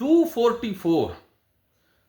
244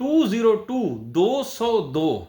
202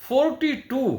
42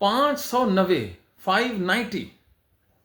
590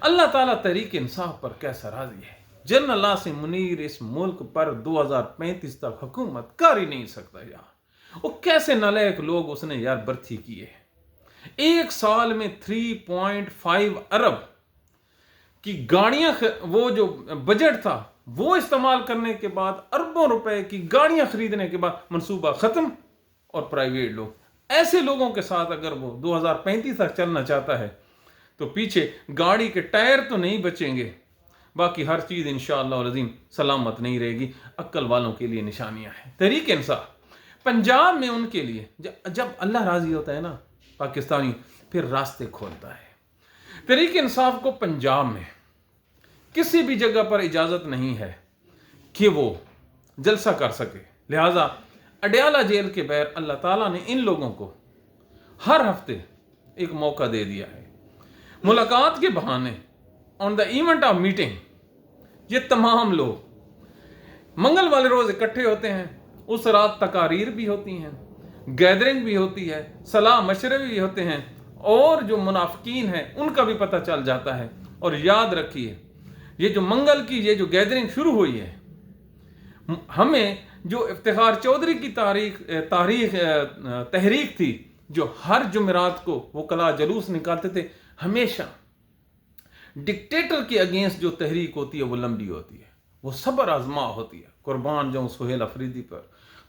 اللہ تعالیٰ تحریک انصاف پر کیسا راضی ہے؟ جنرل اللہ سے منیر اس ملک پر 2035 تک حکومت کر ہی نہیں سکتا یار۔ وہ کیسے نالائق لوگ اس نے یار برتھی کیے ہیں۔ ایک سال میں 3.5 ارب کی گاڑیاں، وہ جو بجٹ تھا وہ استعمال کرنے کے بعد اربوں روپے کی گاڑیاں خریدنے کے بعد منصوبہ ختم، اور پرائیویٹ لوگ، ایسے لوگوں کے ساتھ اگر وہ 2035 تک چلنا چاہتا ہے تو پیچھے گاڑی کے ٹائر تو نہیں بچیں گے، باقی ہر چیز انشاءاللہ العظیم سلامت نہیں رہے گی۔ عقل والوں کے لیے نشانیاں ہیں۔ تحریک انصاف پنجاب میں ان کے لیے جب اللہ راضی ہوتا ہے نا پاکستانی، پھر راستے کھولتا ہے۔ تحریک انصاف کو پنجاب میں کسی بھی جگہ پر اجازت نہیں ہے کہ وہ جلسہ کر سکے، لہٰذا اڈیالہ جیل کے بغیر اللہ تعالیٰ نے ان لوگوں کو ہر ہفتے ایک موقع دے دیا ہے۔ ملاقات کے بہانے آن دا ایونٹ آف میٹنگ، یہ تمام لوگ منگل والے روز اکٹھے ہوتے ہیں، اس رات تقاریر بھی ہوتی ہیں، گیدرنگ بھی ہوتی ہے، صلاح مشورے بھی ہوتے ہیں، اور جو منافقین ہیں ان کا بھی پتہ چل جاتا ہے۔ اور یاد رکھیے، یہ جو منگل کی یہ جو گیدرنگ شروع ہوئی ہے، ہمیں جو افتخار چودھری کی تحریک تھی، جو ہر جمعرات کو وہ کلا جلوس نکالتے تھے، ہمیشہ ڈکٹیٹر کے اگینسٹ جو تحریک ہوتی ہے وہ لمبی ہوتی ہے، وہ صبر آزما ہوتی ہے۔ قربان جاؤں سہیل افریدی پر،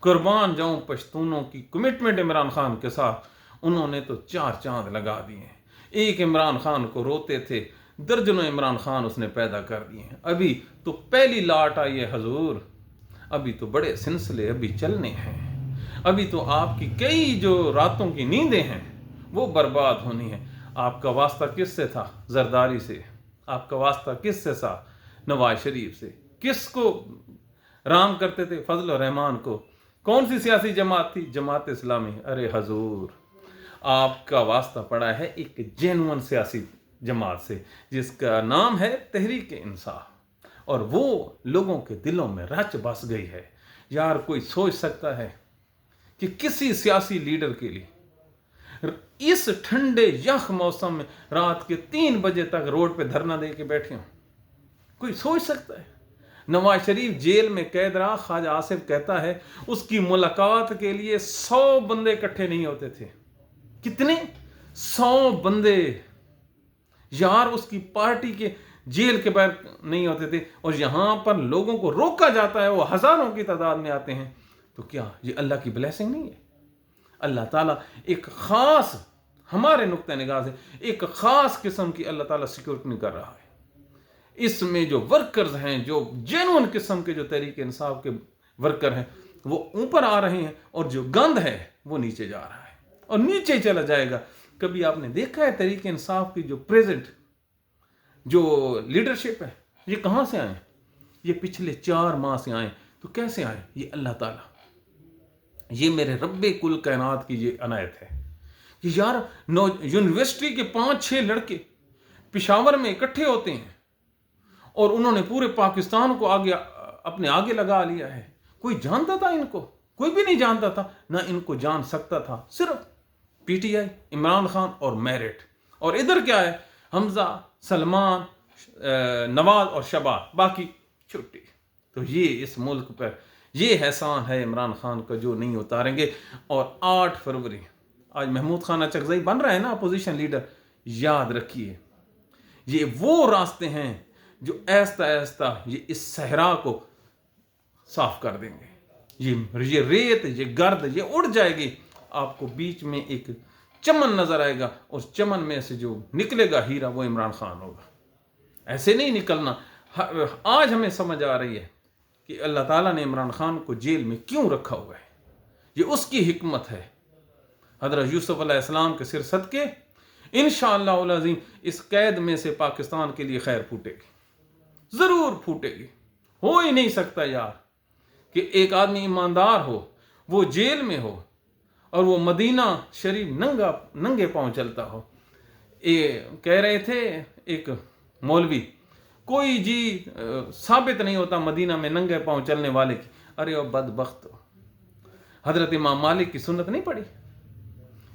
قربان جاؤں پشتونوں کی کمٹمنٹ عمران خان کے ساتھ، انہوں نے تو 4 چاند لگا دیے ہیں۔ ایک عمران خان کو روتے تھے، درجنوں عمران خان اس نے پیدا کر دیے ہیں۔ ابھی تو پہلی لاٹ آئی ہے حضور، ابھی تو بڑے سلسلے ابھی چلنے ہیں، ابھی تو آپ کی کئی جو راتوں کی نیندیں ہیں وہ برباد ہونی ہیں۔ آپ کا واسطہ کس سے تھا؟ زرداری سے۔ آپ کا واسطہ کس سے تھا؟ نواز شریف سے۔ کس کو رام کرتے تھے؟ فضل الرحمان کو۔ کون سی سیاسی جماعت تھی؟ جماعت اسلامی۔ ارے حضور، آپ کا واسطہ پڑا ہے ایک جینون سیاسی جماعت سے جس کا نام ہے تحریک انصاف، اور وہ لوگوں کے دلوں میں رچ بس گئی ہے۔ یار کوئی سوچ سکتا ہے کہ کسی سیاسی لیڈر کے لیے اس ٹھنڈے یخ موسم میں رات کے 3 بجے تک روڈ پہ دھرنا دے کے بیٹھے ہوں؟ کوئی سوچ سکتا ہے؟ نواز شریف جیل میں قید رہا، خواجہ آصف کہتا ہے اس کی ملاقات کے لیے 100 بندے اکٹھے نہیں ہوتے تھے۔ کتنے؟ 100 بندے یار اس کی پارٹی کے جیل کے باہر نہیں ہوتے تھے، اور یہاں پر لوگوں کو روکا جاتا ہے، وہ ہزاروں کی تعداد میں آتے ہیں۔ تو کیا یہ اللہ کی بلیسنگ نہیں ہے؟ اللہ تعالیٰ ایک خاص، ہمارے نقطہ نگاہ سے ایک خاص قسم کی اللہ تعالیٰ سیکورٹی کر رہا ہے۔ اس میں جو ورکرز ہیں، جو جینون قسم کے جو تحریک انصاف کے ورکر ہیں، وہ اوپر آ رہے ہیں، اور جو گند ہے وہ نیچے جا رہا ہے، اور نیچے چلا جائے گا۔ کبھی آپ نے دیکھا ہے تحریک انصاف کی جو پریزنٹ جو لیڈرشپ ہے، یہ کہاں سے آئے؟ یہ پچھلے 4 ماہ سے آئے۔ تو کیسے آئے؟ یہ اللہ تعالیٰ، یہ میرے رب کل کائنات کی یہ عنایت ہے کہ یار یونیورسٹی کے 5-6 لڑکے پشاور میں اکٹھے ہوتے ہیں، اور انہوں نے پورے پاکستان کو اپنے آگے لگا لیا ہے۔ کوئی جانتا تھا ان کو؟ کوئی بھی نہیں جانتا تھا، نہ ان کو جان سکتا تھا۔ صرف P T I, Imran Khan اور میرٹ، اور ادھر کیا ہے؟ حمزہ، سلمان، نواز اور شباب، باقی چھٹی۔ تو یہ اس ملک پر یہ احسان ہے عمران خان کا جو نہیں اتاریں گے۔ اور 8 فروری آج محمود خان اچکزئی بن رہا ہے نا اپوزیشن لیڈر، یاد رکھیے یہ وہ راستے ہیں جو آہستہ آہستہ یہ اس صحرا کو صاف کر دیں گے۔ یہ ریت، یہ گرد، یہ اڑ جائے گی، آپ کو بیچ میں ایک چمن نظر آئے گا، اس چمن میں سے جو نکلے گا ہیرا وہ عمران خان ہوگا۔ ایسے نہیں نکلنا۔ آج ہمیں سمجھ آ رہی ہے کہ اللہ تعالیٰ نے عمران خان کو جیل میں کیوں رکھا ہوا ہے، یہ اس کی حکمت ہے۔ حضرت یوسف علیہ السلام کے سر صدقے انشاءاللہ العظیم اس قید میں سے پاکستان کے لیے خیر پھوٹے گی، ضرور پھوٹے گی۔ ہو ہی نہیں سکتا یار کہ ایک آدمی ایماندار ہو، وہ جیل میں ہو، اور وہ مدینہ شریف ننگے پاؤں چلتا ہو۔ کہہ رہے تھے ایک مولوی، کوئی جی ثابت نہیں ہوتا مدینہ میں ننگے پاؤں چلنے والے کی۔ ارے وہ بدبخت، حضرت امام مالک کی سنت نہیں پڑھی؟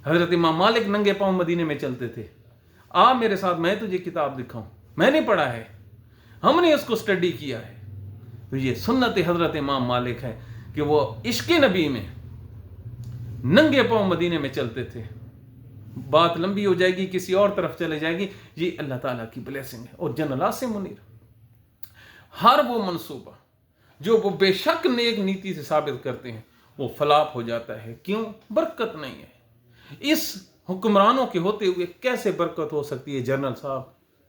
حضرت امام مالک ننگے پاؤں مدینے میں چلتے تھے۔ آ میرے ساتھ، میں تجھے کتاب دکھاؤں۔ میں نے پڑھا ہے, ہم نے اس کو اسٹڈی کیا ہے. تو یہ سنت حضرت امام مالک ہے کہ وہ عشق نبی میں ننگے پاؤں مدینے میں چلتے تھے. بات لمبی ہو جائے گی, کسی اور طرف چلے جائے گی. یہ اللہ تعالیٰ کی بلیسنگ ہے. اور جنرل عاصم منیر, ہر وہ منصوبہ جو وہ بے شک نیک نیتی سے ثابت کرتے ہیں وہ فلاپ ہو جاتا ہے. کیوں؟ برکت نہیں ہے. اس حکمرانوں کے ہوتے ہوئے کیسے برکت ہو سکتی ہے؟ جنرل صاحب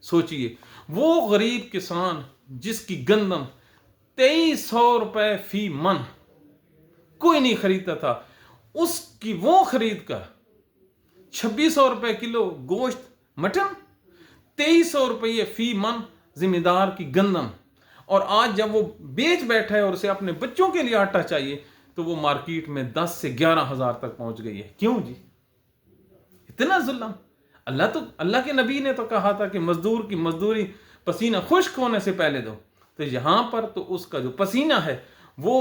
سوچئے, وہ غریب کسان جس کی گندم 2300 روپے فی من کوئی نہیں خریدتا تھا, اس کی وہ خرید کر 2600 روپے کلو گوشت مٹن, 2300 روپے فی من ذمہ دار کی گندم. اور آج جب وہ بیچ بیٹھا ہے اور اسے اپنے بچوں کے لیے آٹا چاہیے تو وہ مارکیٹ میں 10 سے 11 ہزار تک پہنچ گئی ہے. کیوں جی اتنا ظلم؟ اللہ کے نبی نے تو کہا تھا کہ مزدور کی مزدوری پسینہ خشک ہونے سے پہلے دو. تو یہاں پر تو اس کا جو پسینہ ہے وہ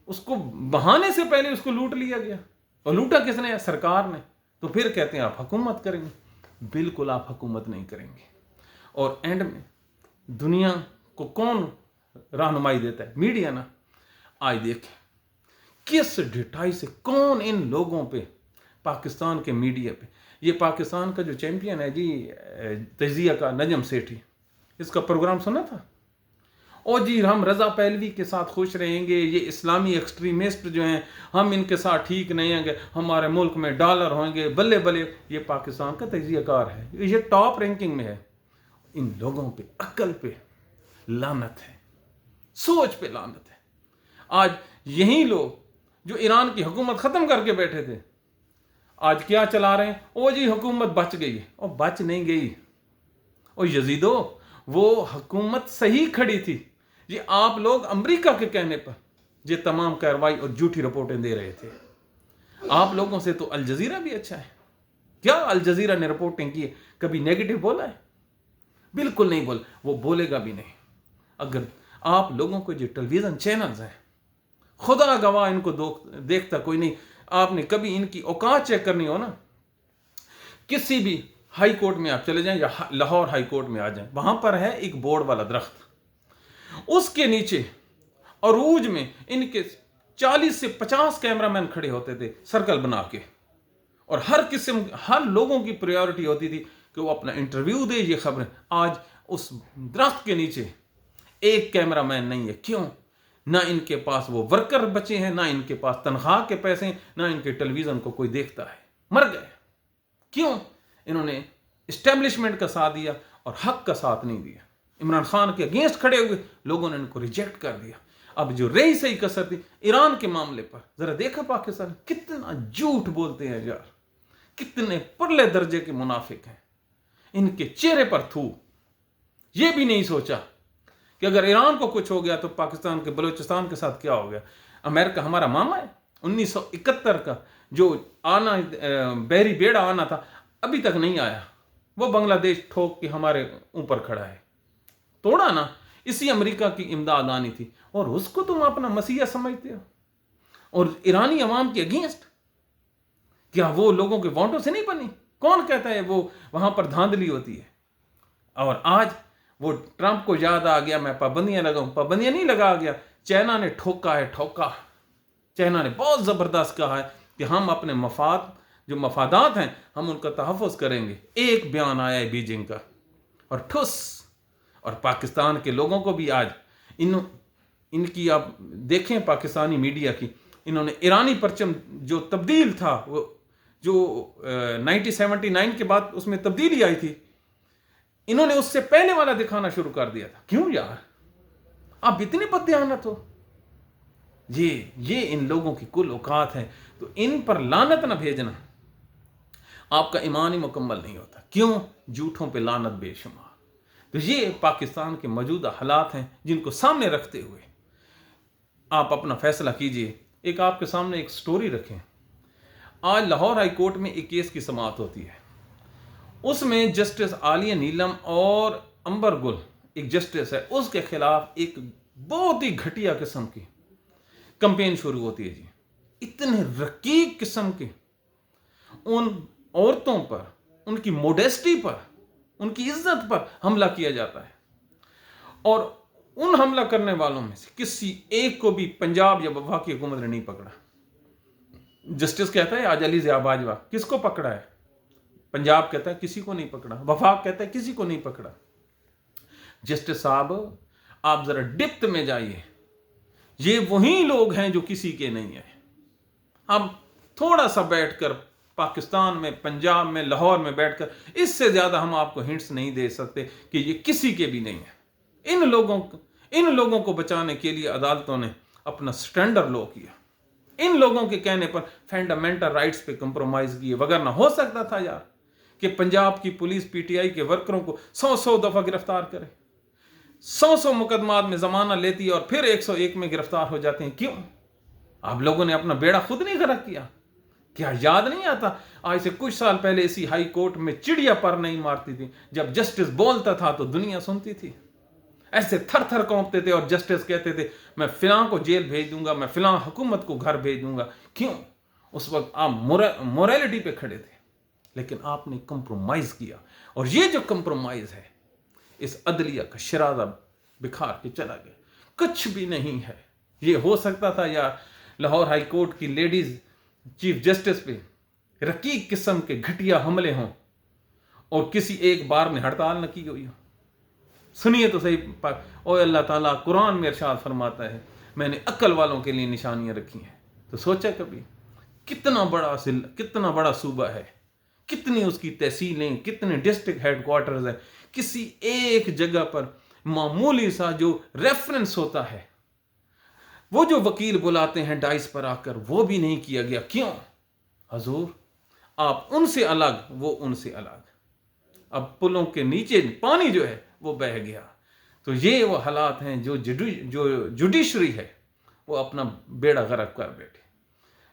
اس کو بہانے سے پہلے اس کو لوٹ لیا گیا. اور لوٹا کس نے؟ سرکار نے. تو پھر کہتے ہیں آپ حکومت کریں گے. بالکل آپ حکومت نہیں کریں گے. اور اینڈ میں دنیا کو کون رہنمائی دیتا ہے؟ میڈیا نا. آج دیکھیں کس ڈٹائی سے کون ان لوگوں پہ, پاکستان کے میڈیا پہ. یہ پاکستان کا جو چیمپئن ہے جی تجزیہ کا, نجم سیٹھی, اس کا پروگرام سنا تھا. اور جی ہم رضا پہلوی کے ساتھ خوش رہیں گے, یہ اسلامی ایکسٹریمسٹ جو ہیں ہم ان کے ساتھ ٹھیک نہیں ہیں گے, ہمارے ملک میں ڈالر ہوئیں گے, بلے بلے. یہ پاکستان کا تجزیہ کار ہے, یہ ٹاپ رینکنگ میں ہے. ان لوگوں پہ عقل پہ لعنت ہے, سوچ پہ لعنت ہے. آج یہی لوگ جو ایران کی حکومت ختم کر کے بیٹھے تھے آج کیا چلا رہے ہیں؟ او جی حکومت بچ گئی ہے. اور بچ نہیں گئی. اور یزیدو وہ حکومت صحیح کھڑی تھی. یہ آپ لوگ امریکہ کے کہنے پر یہ تمام کارروائی اور جھوٹی رپورٹیں دے رہے تھے. آپ لوگوں سے تو الجزیرہ بھی اچھا ہے. کیا الجزیرہ نے رپورٹنگ کی ہے؟ کبھی نیگیٹو بولا ہے؟ بالکل نہیں بولا. وہ بولے گا بھی نہیں. اگر آپ لوگوں کو جو ٹیلی ویژن چینلز ہیں, خدا گواہ ان کو دیکھتا کوئی نہیں. آپ نے کبھی ان کی اوقات چیک کرنی ہو نا, کسی بھی ہائی کورٹ میں آپ چلے جائیں یا لاہور ہائی کورٹ میں آ جائیں, وہاں پر ہے ایک بورڈ والا درخت, اس کے نیچے عروج میں ان کے 40 سے 50 کیمرہ مین کھڑے ہوتے تھے سرکل بنا کے. اور ہر لوگوں کی پریورٹی ہوتی تھی کہ وہ اپنا انٹرویو دے. یہ خبریں آج اس درخت کے نیچے ایک کیمرہ مین نہیں ہے. کیوں؟ نہ ان کے پاس وہ ورکر بچے ہیں, نہ ان کے پاس تنخواہ کے پیسے ہیں, نہ ان کے ٹیلی ویژن کو کوئی دیکھتا ہے. مر گئے. کیوں؟ انہوں نے اسٹیبلشمنٹ کا ساتھ دیا اور حق کا ساتھ نہیں دیا. عمران خان کے اگینسٹ کھڑے ہوئے, لوگوں نے ان کو ریجیکٹ کر دیا. اب جو رہی صحیح کسر تھی ایران کے معاملے پر, ذرا دیکھا پاکستان کتنا جھوٹ بولتے ہیں یار, کتنے پرلے درجے کے منافق ہیں. ان کے چہرے پر تھو. یہ بھی نہیں سوچا کہ اگر ایران کو کچھ ہو گیا تو پاکستان کے بلوچستان کے ساتھ کیا ہو گیا. امریکہ ہمارا ماما ہے. 1971 کا جو آنا بحری بیڑا آنا تھا ابھی تک نہیں آیا. وہ بنگلہ دیش ٹھوک کے ہمارے اوپر کھڑا ہے. توڑا نا, اسی امریکہ کی امداد آنی تھی اور اس کو تم اپنا مسیحا سمجھتے ہو. اور ایرانی عوام کے اگینسٹ, کیا وہ لوگوں کے ووٹوں سے نہیں بنی؟ کون کہتا ہے وہ وہاں پر دھاندلی ہوتی ہے؟ اور آج وہ ٹرمپ کو یاد آ گیا میں پابندیاں لگاؤں. پابندیاں نہیں لگا گیا, چائنا نے ٹھوکا ہے. چائنا نے بہت زبردست کہا ہے کہ ہم اپنے مفادات ہیں ہم ان کا تحفظ کریں گے. ایک بیان آیا ہے بیجنگ کا اور ٹھس. اور پاکستان کے لوگوں کو بھی آج ان کی آپ دیکھیں پاکستانی میڈیا کی, انہوں نے ایرانی پرچم جو تبدیل تھا, وہ جو 1979 کے بعد اس میں تبدیلی آئی تھی, انہوں نے اس سے پہلے والا دکھانا شروع کر دیا تھا. کیوں یار آپ اتنے بددیانت ہو؟ یہ ان لوگوں کی کل اوقات ہے. تو ان پر لعنت نہ بھیجنا, آپ کا ایمان ہی مکمل نہیں ہوتا. کیوں؟ جھوٹوں پہ لعنت بے شمار. تو یہ پاکستان کے موجودہ حالات ہیں جن کو سامنے رکھتے ہوئے آپ اپنا فیصلہ کیجئے. ایک آپ کے سامنے ایک سٹوری رکھیں. آج لاہور ہائی کورٹ میں ایک کیس کی سماعت ہوتی ہے. اس میں جسٹس عالیہ نیلم اور امبر گل ایک جسٹس ہے, اس کے خلاف ایک بہت ہی گھٹیا قسم کی کمپین شروع ہوتی ہے جی. اتنے رقیق قسم کے ان عورتوں پر, ان کی موڈیسٹی پر ان کی عزت پر حملہ کیا جاتا ہے، اور ان حملہ کرنے والوں میں سے کسی ایک کو بھی پنجاب یا وفاقی حکومت نے نہیں پکڑا۔ جسٹس کہتا ہے آج علی ضیاء باجوہ، کس کو پکڑا ہے؟ پنجاب کہتا ہے کسی کو نہیں پکڑا، وفاق کہتا ہے کسی کو نہیں پکڑا۔ جسٹس صاحب آپ ذرا ڈپتھ میں جائیے، یہ وہی لوگ ہیں جو کسی کے نہیں ہیں۔ اب تھوڑا سا بیٹھ کر پاکستان میں، پنجاب میں، لاہور میں بیٹھ کر اس سے زیادہ ہم آپ کو ہنٹس نہیں دے سکتے کہ یہ کسی کے بھی نہیں ہیں۔ ان لوگوں کو بچانے کے لیے عدالتوں نے اپنا سٹینڈرڈ لو کیا، ان لوگوں کے کہنے پر فنڈامنٹل رائٹس پہ کمپرومائز کیے، وگرنہ ہو سکتا تھا یار کہ پنجاب کی پولیس پی ٹی آئی کے ورکروں کو 100 دفعہ گرفتار کرے، 100 مقدمات میں زمانہ لیتی ہے اور پھر 101 میں گرفتار ہو جاتے ہیں۔ کیوں؟ آپ لوگوں نے اپنا بیڑا خود نہیں غرق کیا؟ کیا یاد نہیں آتا آج سے کچھ سال پہلے اسی ہائی کورٹ میں چڑیا پر نہیں مارتی تھی، جب جسٹس بولتا تھا تو دنیا سنتی تھی، ایسے تھر تھر کانپتے تھے، اور جسٹس کہتے تھے میں فلاں کو جیل بھیج دوں گا، میں فلاں حکومت کو گھر بھیج دوں گا۔ کیوں؟ اس وقت آپ موریلٹی پہ کھڑے تھے، لیکن آپ نے کمپرومائز کیا، اور یہ جو کمپرومائز ہے اس عدلیہ کا شرازہ بکھار کے چلا گیا، کچھ بھی نہیں ہے۔ یہ ہو سکتا تھا یار لاہور ہائی کورٹ کی لیڈیز چیف جسٹس پہ رقیق قسم کے گھٹیا حملے ہوں اور کسی ایک بار نے ہڑتال نہ کی ہوئی ہو۔ سنیے تو صحیح، اوہ اللہ تعالیٰ قرآن میں ارشاد فرماتا ہے میں نے عقل والوں کے لیے نشانیاں رکھی ہیں۔ تو سوچا کبھی کتنا بڑا صوبہ ہے، کتنی اس کی تحصیلیں، کتنے ڈسٹرکٹ ہیڈ کوارٹرز ہیں، کسی ایک جگہ پر معمولی سا جو ریفرنس ہوتا ہے، وہ جو وکیل بلاتے ہیں ڈائس پر آ کر، وہ بھی نہیں کیا گیا۔ کیوں؟ حضور آپ ان سے الگ، وہ ان سے الگ۔ اب پلوں کے نیچے پانی جو ہے وہ بہہ گیا۔ تو یہ وہ حالات ہیں جو جوڈیشری ہے وہ اپنا بیڑا غرق کر بیٹھے۔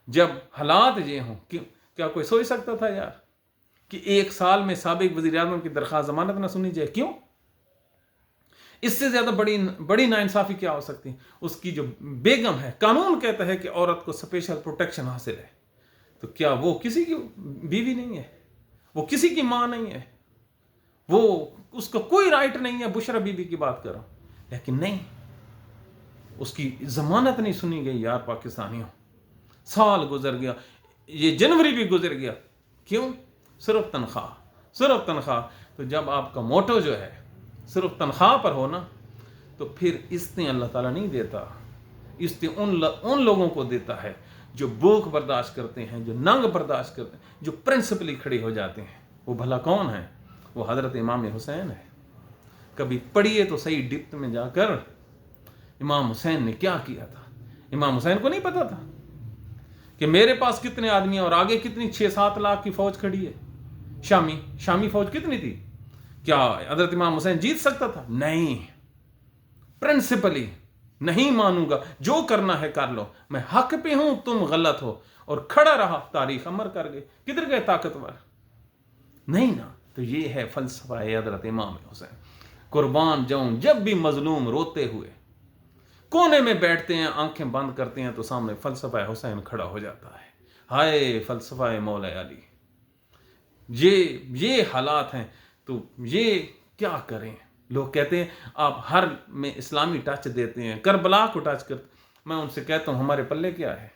جب حالات یہ ہوں، کیا کوئی سوچ سکتا تھا یار کہ 1 سال میں سابق وزیر اعظم کی درخواست ضمانت نہ سنی جائے؟ کیوں؟ اس سے زیادہ بڑی ناانصافی کیا ہو سکتی ہے؟ اس کی جو بیگم ہے، قانون کہتا ہے کہ عورت کو اسپیشل پروٹیکشن حاصل ہے، تو کیا وہ کسی کی بیوی نہیں ہے؟ وہ کسی کی ماں نہیں ہے؟ وہ اس کا کوئی رائٹ نہیں ہے؟ بشرا بی بی کی بات کر رہا ہوں، لیکن نہیں، اس کی ضمانت نہیں سنی گئی یار پاکستانیوں۔ سال گزر گیا، یہ جنوری بھی گزر گیا، کیوں؟ صرف تنخواہ۔ تو جب آپ کا موٹو جو ہے صرف تنخواہ پر ہونا، تو پھر استیں اللہ تعالیٰ نہیں دیتا، استیں ان لوگوں کو دیتا ہے جو بھوک برداشت کرتے ہیں، جو ننگ برداشت کرتے ہیں، جو پرنسپلی کھڑے ہو جاتے ہیں۔ وہ بھلا کون ہے؟ وہ حضرت امام حسین ہے۔ کبھی پڑھیے تو صحیح ڈپتھ میں جا کر امام حسین نے کیا کیا تھا۔ امام حسین کو نہیں پتا تھا کہ میرے پاس کتنے آدمی ہیں اور آگے کتنی 6-7 لاکھ کی فوج کھڑی ہے۔ شامی فوج کتنی تھی؟ کیا حضرت امام حسین جیت سکتا تھا؟ نہیں، پرنسپلی نہیں مانوں گا، جو کرنا ہے کر لو، میں حق پہ ہوں، تم غلط ہو، اور کھڑا رہا، تاریخ امر کر گئی۔ کدھر گئے طاقتور؟ نہیں نا۔ تو یہ ہے فلسفہ حضرت امام حسین۔ قربان جاؤں، جب بھی مظلوم روتے ہوئے کونے میں بیٹھتے ہیں، آنکھیں بند کرتے ہیں، تو سامنے فلسفہ حسین کھڑا ہو جاتا ہے۔ ہائے فلسفہ مولا علی! یہ حالات ہیں، تو یہ کیا کریں؟ لوگ کہتے ہیں آپ ہر میں اسلامی ٹچ دیتے ہیں، کربلا کو ٹچ کرتے۔ میں ان سے کہتا ہوں ہمارے پلے کیا ہے؟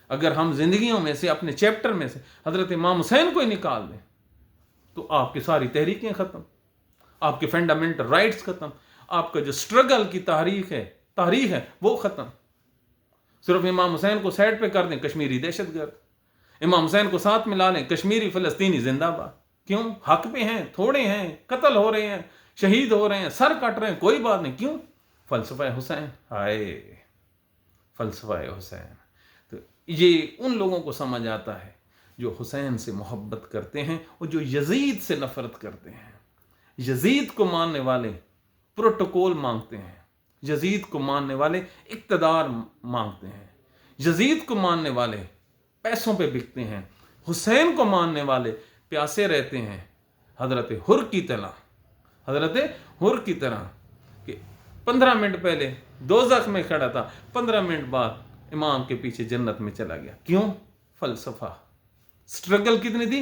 اگر ہم زندگیوں میں سے، اپنے چیپٹر میں سے حضرت امام حسین کو ہی نکال دیں تو آپ کی ساری تحریکیں ختم، آپ کے فنڈامنٹل رائٹس ختم، آپ کا جو سٹرگل کی تاریخ ہے وہ ختم۔ صرف امام حسین کو سائڈ پہ کر دیں، کشمیری دہشت گرد۔ امام حسین کو ساتھ ملا لیں، کشمیری فلسطینی زندہ باد۔ کیوں؟ حق پہ ہیں، تھوڑے ہیں، قتل ہو رہے ہیں، شہید ہو رہے ہیں، سر کٹ رہے ہیں، کوئی بات نہیں۔ کیوں؟ فلسفہ حسین۔ ہائے فلسفہ حسین! تو یہ ان لوگوں کو سمجھ آتا ہے جو حسین سے محبت کرتے ہیں اور جو یزید سے نفرت کرتے ہیں۔ یزید کو ماننے والے پروٹوکول مانگتے ہیں، یزید کو ماننے والے اقتدار مانگتے ہیں، یزید کو ماننے والے پیسوں پہ بکتے ہیں، حسین کو ماننے والے پیاسے رہتے ہیں، حضرت حر کی طرح کہ 15 منٹ پہلے دوزخ میں کھڑا تھا، 15 منٹ بعد امام کے پیچھے جنت میں چلا گیا۔ کیوں؟ فلسفہ۔ سٹرگل کتنی تھی؟